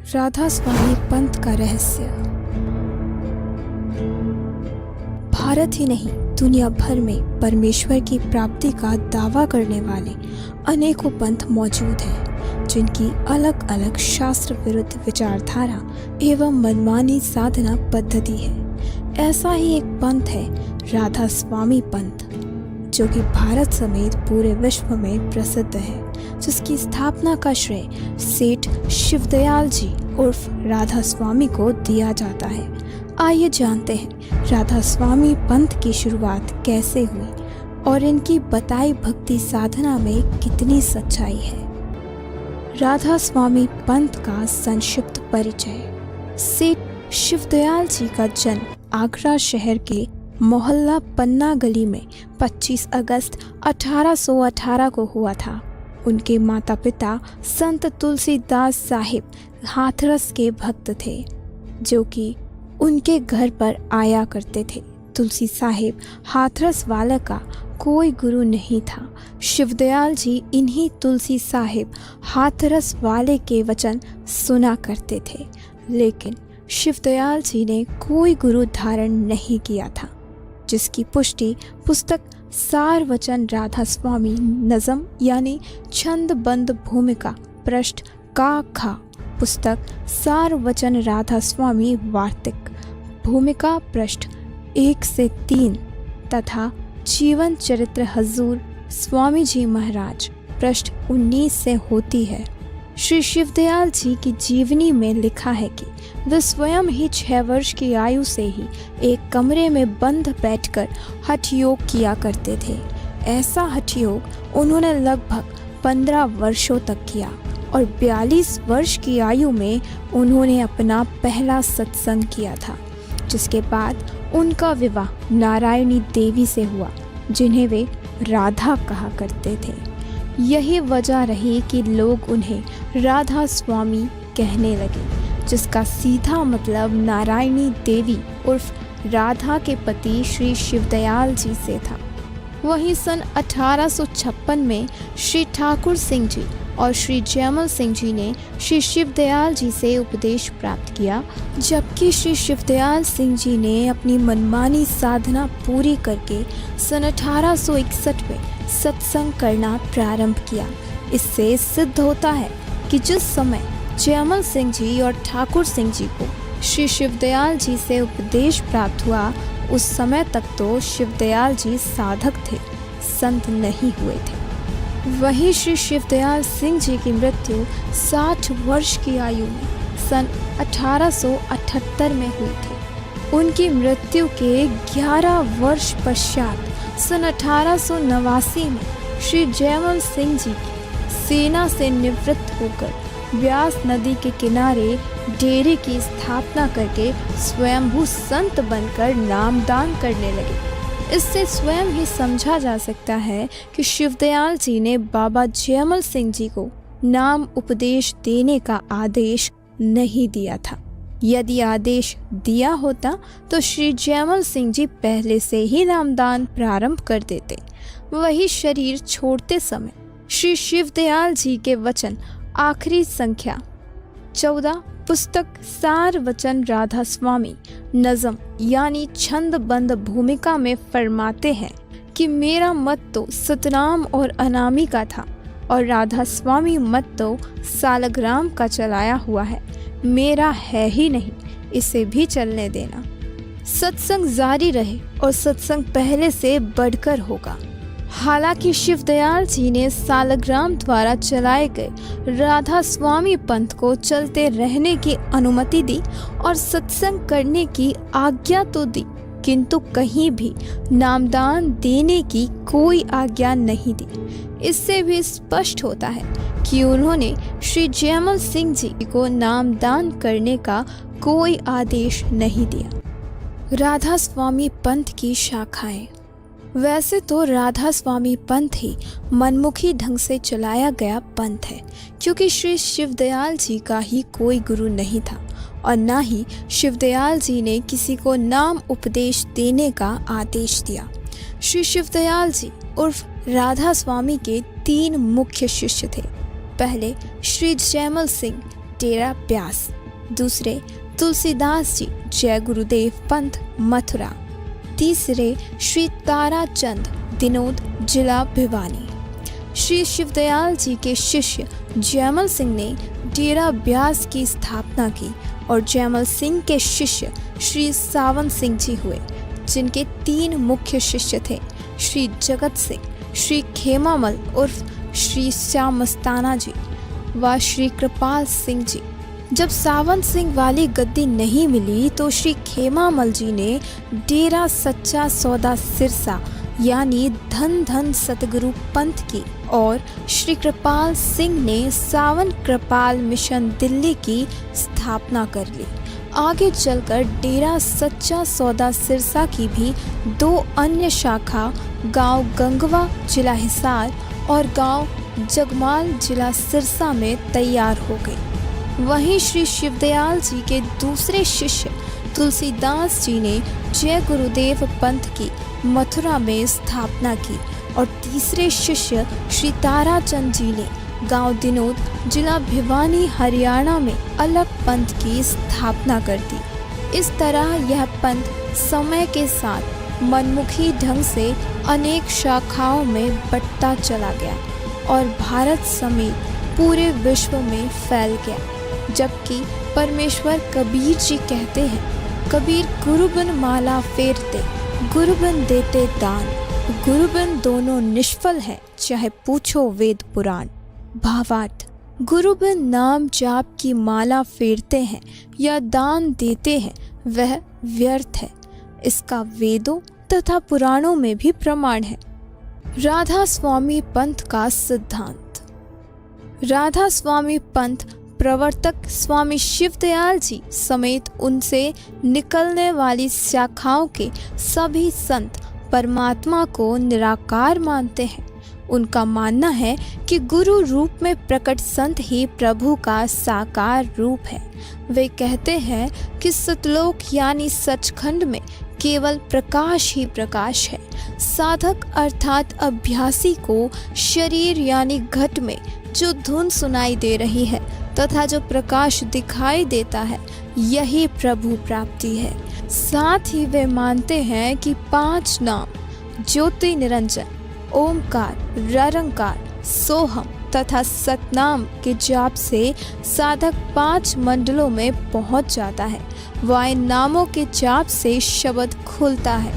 राधा स्वामी पंथ का रहस्य। भारत ही नहीं, दुनिया भर में परमेश्वर की प्राप्ति का दावा करने वाले अनेकों पंथ मौजूद हैं, जिनकी अलग अलग शास्त्र विरुद्ध विचारधारा एवं मनमानी साधना पद्धति है। ऐसा ही एक पंथ है राधा स्वामी पंथ, जो कि भारत समेत पूरे विश्व में प्रसिद्ध है, जिसकी स्थापना का श्रेय सेठ शिवदयाल जी उर्फ राधा स्वामी को दिया जाता है। आइए जानते हैं राधा स्वामी पंथ की शुरुआत कैसे हुई और इनकी बताई भक्ति साधना में कितनी सच्चाई है। राधा स्वामी पंथ का संक्षिप्त परिचय। सेठ शिवदयाल जी का जन्म आगरा शहर के मोहल्ला पन्ना गली में 25 अगस्त 1818 को हुआ था। उनके माता पिता संत तुलसीदास साहिब हाथरस के भक्त थे, जो कि उनके घर पर आया करते थे। तुलसी साहिब हाथरस वाले का कोई गुरु नहीं था। शिवदयाल जी इन्हीं तुलसी साहिब हाथरस वाले के वचन सुना करते थे, लेकिन शिवदयाल जी ने कोई गुरु धारण नहीं किया था, जिसकी पुष्टि पुस्तक सार वचन राधा स्वामी नज़म यानी छंदबंद भूमिका पृष्ठ का खा, पुस्तक सार वचन राधा स्वामी वार्तिक भूमिका पृष्ठ 1 से 3 तथा जीवन चरित्र हजूर स्वामी जी महाराज पृष्ठ 19 से होती है। श्री शिवदयाल जी की जीवनी में लिखा है कि वे स्वयं ही 6 वर्ष की आयु से ही एक कमरे में बंद बैठकर हठ योग किया करते थे। ऐसा हठ योग उन्होंने लगभग 15 वर्षों तक किया और 42 वर्ष की आयु में उन्होंने अपना पहला सत्संग किया था, जिसके बाद उनका विवाह नारायणी देवी से हुआ, जिन्हें वे राधा कहा करते थे। यही वजह रही कि लोग उन्हें राधा स्वामी कहने लगे, जिसका सीधा मतलब नारायणी देवी उर्फ राधा के पति श्री शिवदयाल जी से था। वहीं सन 1856 में श्री ठाकुर सिंह जी और श्री जयमल सिंह जी ने श्री शिवदयाल जी से उपदेश प्राप्त किया, जबकि श्री शिवदयाल सिंह जी ने अपनी मनमानी साधना पूरी करके सन 1861 में सत्संग करना प्रारंभ किया। इससे सिद्ध होता है कि जिस समय जयमल सिंह जी और ठाकुर सिंह जी को श्री शिवदयाल जी से उपदेश प्राप्त हुआ, उस समय तक तो शिवदयाल जी साधक थे, संत नहीं हुए थे। वहीं श्री शिवदयाल सिंह जी की मृत्यु 60 वर्ष की आयु में सन 1878 में हुई थी। उनकी मृत्यु के 11 वर्ष पश्चात सन 1889 में श्री जयमल सिंह जी की सेना से निवृत्त होकर व्यास नदी के किनारे डेरे की स्थापना करके स्वयंभू संत बनकर नामदान करने लगे। इससे स्वयं ही समझा जा सकता है कि शिवदयाल जी ने बाबा जयमल सिंह जी को नाम उपदेश देने का आदेश नहीं दिया था। यदि आदेश दिया होता तो श्री जयमल सिंह जी पहले से ही नामदान प्रारंभ कर देते। वही शरीर छोड़ते समय श्री शिवदयाल जी के वचन आखिरी संख्या 14 पुस्तक सार वचन राधा स्वामी नज़म यानी छंदबंद भूमिका में फरमाते हैं कि मेरा मत तो सतनाम और अनामी का था और राधा स्वामी मत तो सालग्राम का चलाया हुआ है, मेरा है ही नहीं, इसे भी चलने देना। सत्संग जारी रहे और सत्संग पहले से बढ़कर होगा। हालांकि शिवदयाल जी ने सालग्राम द्वारा चलाए गए राधा स्वामी पंथ को चलते रहने की अनुमति दी और सत्संग करने की आज्ञा तो दी, किंतु कहीं भी नामदान देने की कोई आज्ञा नहीं दी। इससे भी स्पष्ट होता है कि उन्होंने श्री जयमल सिंह जी को नामदान करने का कोई आदेश नहीं दिया। राधा स्वामी पंथ की शाखाएं। वैसे तो राधा स्वामी पंथ ही मनमुखी ढंग से चलाया गया पंथ है, क्योंकि श्री शिवदयाल जी का ही कोई गुरु नहीं था और न ही शिवदयाल जी ने किसी को नाम उपदेश देने का आदेश दिया। श्री शिवदयाल जी उर्फ राधा स्वामी के 3 मुख्य शिष्य थे। पहले श्री जयमल सिंह डेरा ब्यास, दूसरे तुलसीदास जी जय गुरुदेव पंथ मथुरा। तीसरे श्री ताराचंद दिनोद जिला भिवानी। श्री शिवदयाल जी के शिष्य जयमल सिंह ने डेरा ब्यास की स्थापना की और जयमल सिंह के शिष्य श्री सावन सिंह जी हुए, जिनके 3 मुख्य शिष्य थे, श्री जगत सिंह, श्री खेमामल उर्फ श्री श्याम मस्ताना जी व श्री कृपाल सिंह जी। जब सावन सिंह वाली गद्दी नहीं मिली तो श्री खेमामल जी ने डेरा सच्चा सौदा सिरसा यानी धन धन सतगुरु पंथ की और श्री कृपाल सिंह ने सावन कृपाल मिशन दिल्ली की स्थापना कर ली। आगे चलकर डेरा सच्चा सौदा सिरसा की भी 2 अन्य शाखा गांव गंगवा जिला हिसार और गांव जगमाल जिला सिरसा में तैयार हो गई। वहीं श्री शिवदयाल जी के दूसरे शिष्य तुलसीदास जी ने जय गुरुदेव पंथ की मथुरा में स्थापना की और तीसरे शिष्य श्री ताराचंद जी ने गांव दिनोद जिला भिवानी हरियाणा में अलग पंथ की स्थापना कर दी। इस तरह यह पंथ समय के साथ मनमुखी ढंग से अनेक शाखाओं में बंटता चला गया और भारत समेत पूरे विश्व में फैल गया। जबकि परमेश्वर कबीर जी कहते हैं, कबीर गुरु बिन माला फेरते, गुरु बिन देते दान, गुरु बिन दोनों निष्फल है, चाहे पूछो वेद पुराण। भावार्थ, गुरु बिन नाम जाप की माला फेरते हैं या दान देते हैं वह व्यर्थ है। इसका वेदों तथा पुराणों में भी प्रमाण है। राधा स्वामी पंथ का सिद्धांत। राधा स्वामी पंथ प्रवर्तक स्वामी शिवदयाल जी समेत उनसे निकलने वाली शाखाओं के सभी संत परमात्मा को निराकार मानते हैं। उनका मानना है कि गुरु रूप में प्रकट संत ही प्रभु का साकार रूप है। वे कहते हैं कि सतलोक यानी सचखंड में केवल प्रकाश ही प्रकाश है। साधक अर्थात अभ्यासी को शरीर यानी घट में जो धुन सुनाई दे रही है तथा जो प्रकाश दिखाई देता है, यही प्रभु प्राप्ति है। साथ ही वे मानते हैं कि 5 नाम ज्योति निरंजन, ओमकार, ररंकार, सोहम तथा सतनाम के जाप से साधक 5 मंडलों में पहुंच जाता है। व इन नामों के जाप से शब्द खुलता है,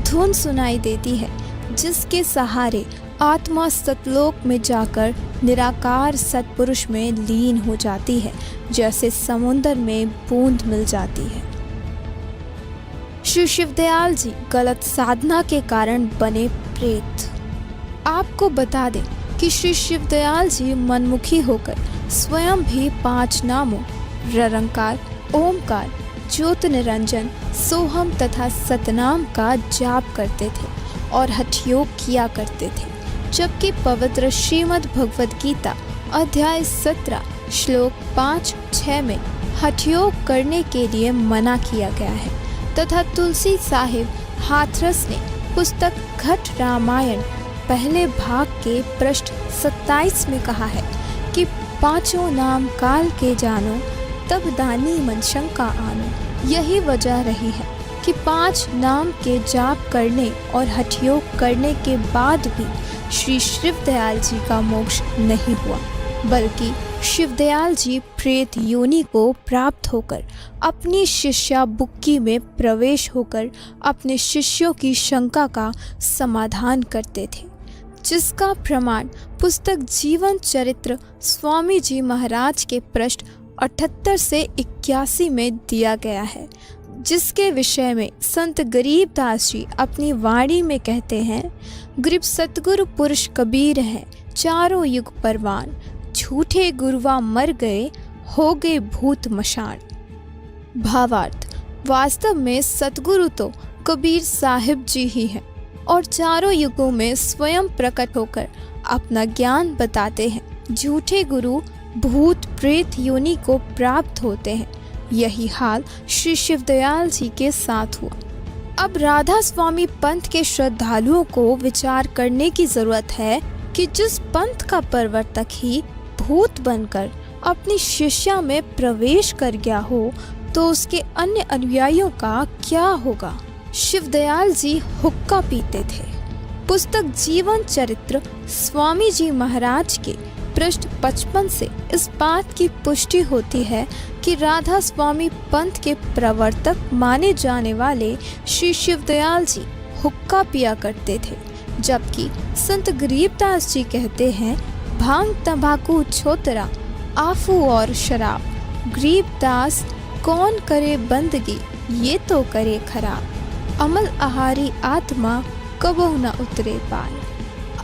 धुन सुनाई देती है, जिसके सहारे आत्मा सतलोक में जाकर निराकार सतपुरुष में लीन हो जाती है, जैसे समुद्र में बूंद मिल जाती है। श्री शिवदयाल जी गलत साधना के कारण बने प्रेत। आपको बता दें कि श्री शिवदयाल जी मनमुखी होकर स्वयं भी 5 नामों ररंकार, ओमकार, ज्योति निरंजन, सोहम तथा सतनाम का जाप करते थे और हठयोग किया करते थे। जबकि पवित्र श्रीमद् भगवद गीता अध्याय 17 श्लोक 5-6 में हठयोग करने के लिए मना किया गया है तथा तुलसी साहिब हाथरस ने पुस्तक घट रामायण पहले भाग के पृष्ठ 27 में कहा है कि 5 नाम काल के जानो, तब दानी मन शंका आनो। यही वजह रही है कि 5 नाम के जाप करने और हठयोग करने के बाद भी श्री शिवदयाल जी का मोक्ष नहीं हुआ, बल्कि शिवदयाल जी प्रेत योनि को प्राप्त होकर अपनी शिष्या बुक्की में प्रवेश होकर अपने शिष्यों की शंका का समाधान करते थे, जिसका प्रमाण पुस्तक जीवन चरित्र स्वामी जी महाराज के पृष्ठ 78 से 81 में दिया गया है, जिसके विषय में संत गरीबदास जी अपनी वाणी में कहते हैं, गरीब सतगुरु पुरुष कबीर है, चारों युग परवान, झूठे गुरुवा मर गए, हो गए भूत मशान। भावार्थ, वास्तव में सतगुरु तो कबीर साहिब जी ही हैं और चारों युगों में स्वयं प्रकट होकर अपना ज्ञान बताते हैं। झूठे गुरु भूत प्रेत योनि को प्राप्त होते हैं। यही हाल श्री शिवदयाल जी के साथ हुआ। अब राधा स्वामी पंथ के श्रद्धालुओं को विचार करने की जरूरत है कि जिस पंथ का प्रवर्तक ही भूत बनकर अपनी शिष्या में प्रवेश कर गया हो तो उसके अन्य अनुयायियों का क्या होगा। शिवदयाल जी हुक्का पीते थे। पुस्तक जीवन चरित्र स्वामी जी महाराज के पृष्ठ 55 से इस बात की पुष्टि होती है कि राधा स्वामी पंथ के प्रवर्तक माने जाने वाले श्री शिवदयाल जी हुक्का पिया करते थे, जबकि संत गरीबदास जी कहते हैं भांग तंबाकू छोतरा आफू और शराब, गरीबदास कौन करे बंदगी ये तो करे खराब, अमल आहारी आत्मा कबहु न उतरे पाए।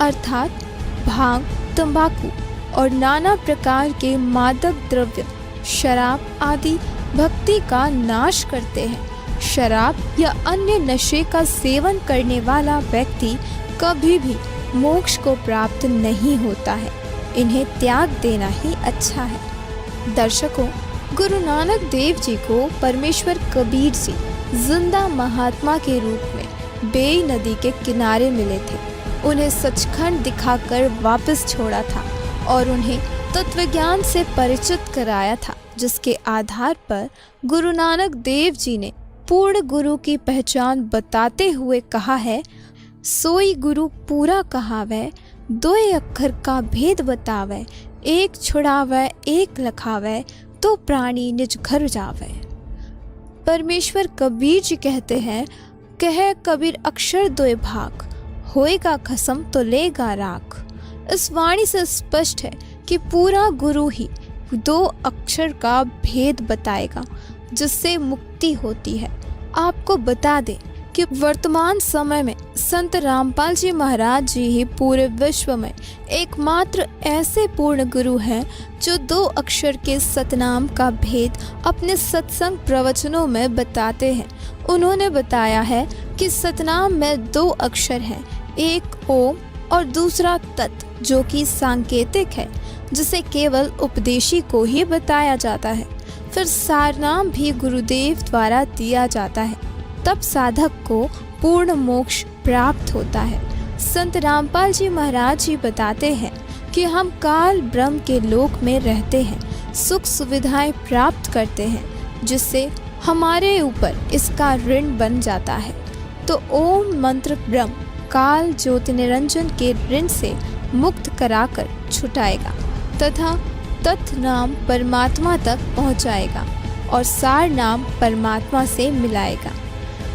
अर्थात भांग तंबाकू और नाना प्रकार के मादक द्रव्य शराब आदि भक्ति का नाश करते हैं। शराब या अन्य नशे का सेवन करने वाला व्यक्ति कभी भी मोक्ष को प्राप्त नहीं होता है। इन्हें त्याग देना ही अच्छा है। दर्शकों, गुरु नानक देव जी को परमेश्वर कबीर जी जिंदा महात्मा के रूप में बेई नदी के किनारे मिले थे। उन्हें सचखंड दिखाकर वापस छोड़ा था और उन्हें तत्वज्ञान से परिचित कराया था, जिसके आधार पर गुरु नानक देव जी ने पूर्ण गुरु की पहचान बताते हुए कहा है, सोई गुरु पूरा कहावै, दोए अक्षर का भेद बतावै, एक छुड़ावै एक लखावै, तो प्राणी निज घर जावै। परमेश्वर कबीर जी कहते हैं, कह कबीर अक्षर दोए भाग, होएगा खसम तो लेगा राख। इस वाणी से स्पष्ट है कि पूरा गुरु ही 2 अक्षर का भेद बताएगा, जिससे मुक्ति होती है। आपको बता दें कि वर्तमान समय में संत रामपाल जी महाराज जी ही पूरे विश्व में एकमात्र ऐसे पूर्ण गुरु हैं जो 2 अक्षर के सतनाम का भेद अपने सत्संग प्रवचनों में बताते हैं। उन्होंने बताया है कि सतनाम में 2 अक्षर हैं, एक ओम और दूसरा तत्, जो कि सांकेतिक है, जिसे केवल उपदेशी को ही बताया जाता है। फिर सारनाम भी गुरुदेव द्वारा दिया जाता है, तब साधक को पूर्ण मोक्ष प्राप्त होता है। संत रामपाल जी महाराज जी बताते हैं कि हम काल ब्रह्म के लोक में रहते हैं, सुख सुविधाएं प्राप्त करते हैं, जिससे हमारे ऊपर इसका ऋण बन जाता है। तो ओम मंत्र ब्रह्म काल ज्योति निरंजन के ऋण से मुक्त कराकर छुटाएगा तथा तत् नाम परमात्मा तक पहुंचाएगा और सार नाम परमात्मा से मिलाएगा।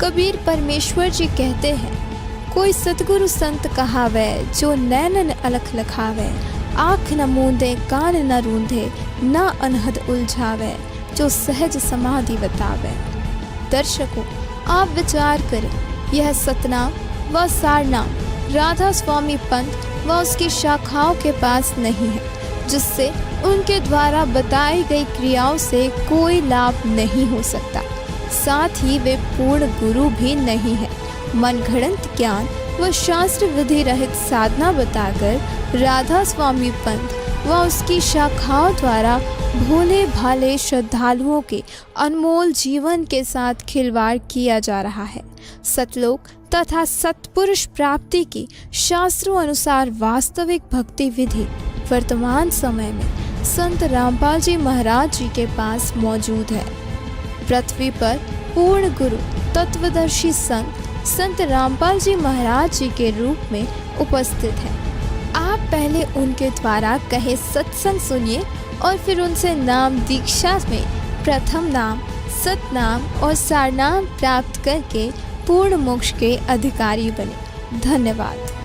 कबीर परमेश्वर जी कहते हैं, कोई सतगुरु संत कहावै, जो नैनन अलख लखावै, आँख न मूंदे कान न रूंधे, ना अनहद उलझावै, जो सहज समाधि बतावै। दर्शकों, आप विचार करें, यह सतनाम व सारनाम राधा स्वामी पंथ व उसकी शाखाओं के पास नहीं है, जिससे उनके द्वारा बताई गई क्रियाओं से कोई लाभ नहीं हो सकता। साथ ही वे पूर्ण गुरु भी नहीं है। मनगढ़ंत ज्ञान व शास्त्र विधि रहित साधना बताकर राधा स्वामी पंथ व उसकी शाखाओं द्वारा भोले भाले श्रद्धालुओं के अनमोल जीवन के साथ खिलवाड़ किया जा रहा है। सतलोक तथा सत्पुरुष प्राप्ति की शास्त्रों अनुसार वास्तविक भक्ति विधि वर्तमान समय में संत रामपाल जी महाराज जी के पास मौजूद है। पृथ्वी पर पूर्ण गुरु तत्वदर्शी संत रामपाल जी महाराज जी के रूप में उपस्थित है। आप पहले उनके द्वारा कहे सत्संग सुनिए और फिर उनसे नाम दीक्षा में प्रथम नाम, सतनाम और सारनाम प्राप्त करके पूर्ण मोक्ष के अधिकारी बने। धन्यवाद।